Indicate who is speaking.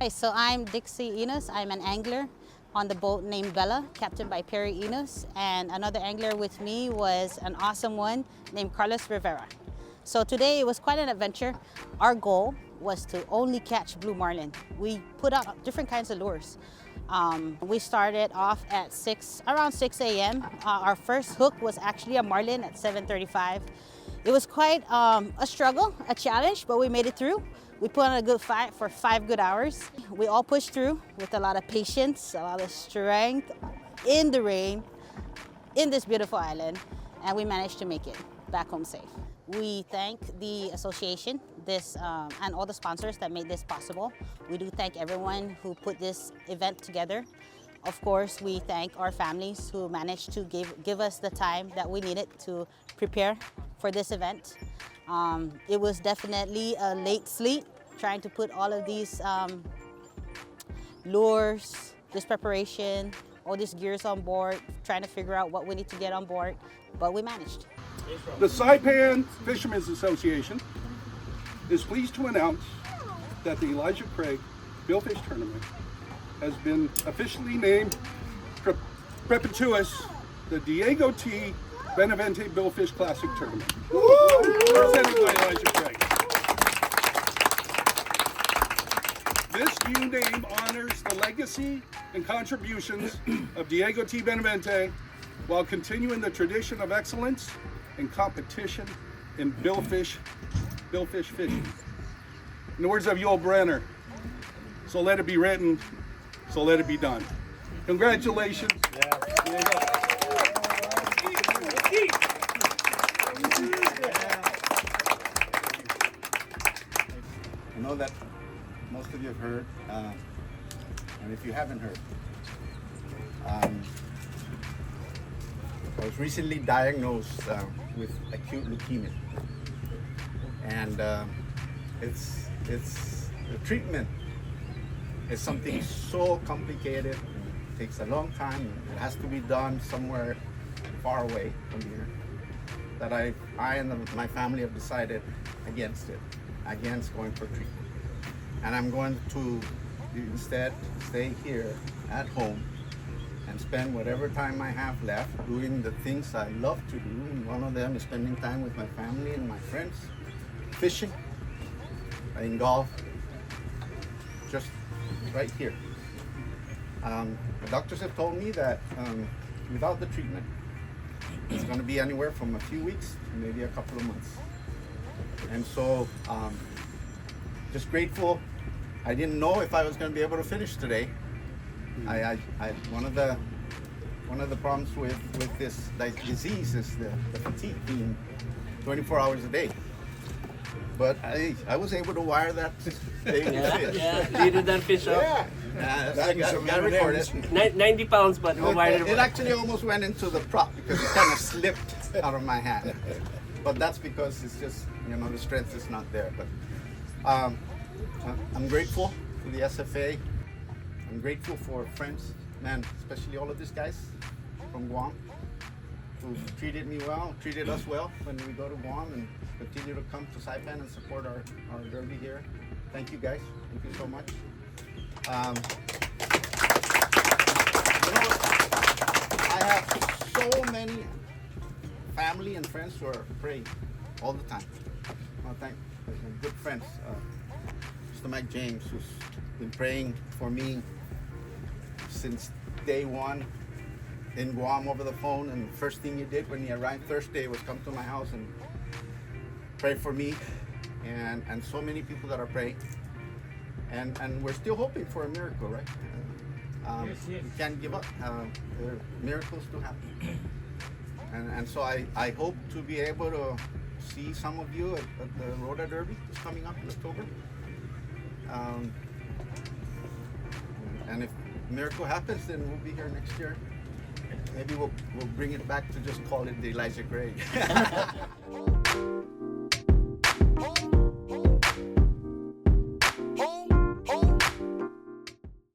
Speaker 1: Hi, so I'm Dixie Inos. I'm an angler on the boat named Bella, captained by Perry Inos. And another angler with me was an awesome one named Carlos Rivera. So today it was quite an adventure. Our goal was to only catch blue marlin. We put out different kinds of lures. We started off at around 6 a.m. Our first hook was actually a marlin at 7:35. It was quite a struggle, a challenge, but we made it through. We put on a good fight for 5 good hours. We all pushed through with a lot of patience, a lot of strength, in the rain, in this beautiful island, and we managed to make it back home safe. We thank the association and all the sponsors that made this possible. We do thank everyone who put this event together. Of course, we thank our families who managed to give us the time that we needed to prepare for this event. It was definitely a late sleep trying to put all of these lures, this preparation, all these gears on board, trying to figure out what we need to get on board, but we managed.
Speaker 2: The Saipan Fishermen's Association is pleased to announce that the Elijah Craig Billfish Tournament has been officially named Perpetuous the Diego T. Benavente Billfish Classic Tournament. Presented by Elijah Craig. This new name honors the legacy and contributions of Diego T. Benavente while continuing the tradition of excellence and competition in billfish fishing. In the words of Yul Brenner, so let it be written, so let it be done. Congratulations.
Speaker 3: I know that most of you have heard, and if you haven't heard, I was recently diagnosed with acute leukemia, and the treatment is something so complicated. It takes a long time. It has to be done somewhere far away from here. That I and my family have decided against going for treatment. And I'm going to instead stay here at home and spend whatever time I have left doing the things I love to do. And one of them is spending time with my family and my friends, fishing, playing golf, just right here. The doctors have told me that without the treatment, it's going to be anywhere from a few weeks to maybe a couple of months. And so, just grateful. I didn't know if I was going to be able to finish today. One of the problems with this disease is the fatigue being 24 hours a day. But I was able to wire that fish.
Speaker 4: You did that fish up?
Speaker 3: Yeah. I got recorded.
Speaker 4: 90 pounds, but
Speaker 3: It actually almost went into the prop because it kind of slipped out of my hand. But that's because it's just, the strength is not there. But I'm grateful to the SFA. I'm grateful for friends, man, especially all of these guys from Guam who treated me well, treated us well when we go to Guam, and continue to come to Saipan and support our derby here. Thank you guys. Thank you so much. I have so many family and friends who are praying all the time. I thank good friends, Mr. Mike James, who's been praying for me since day one in Guam over the phone. And the first thing he did when he arrived Thursday was come to my house and pray for me, and so many people that are praying. And we're still hoping for a miracle, right? We can't give up. There are miracles to happen. And so I hope to be able to see some of you at the Rhoda Derby that's coming up in October. And if a miracle happens, then we'll be here next year. Maybe we'll bring it back to just call it the Elijah Craig.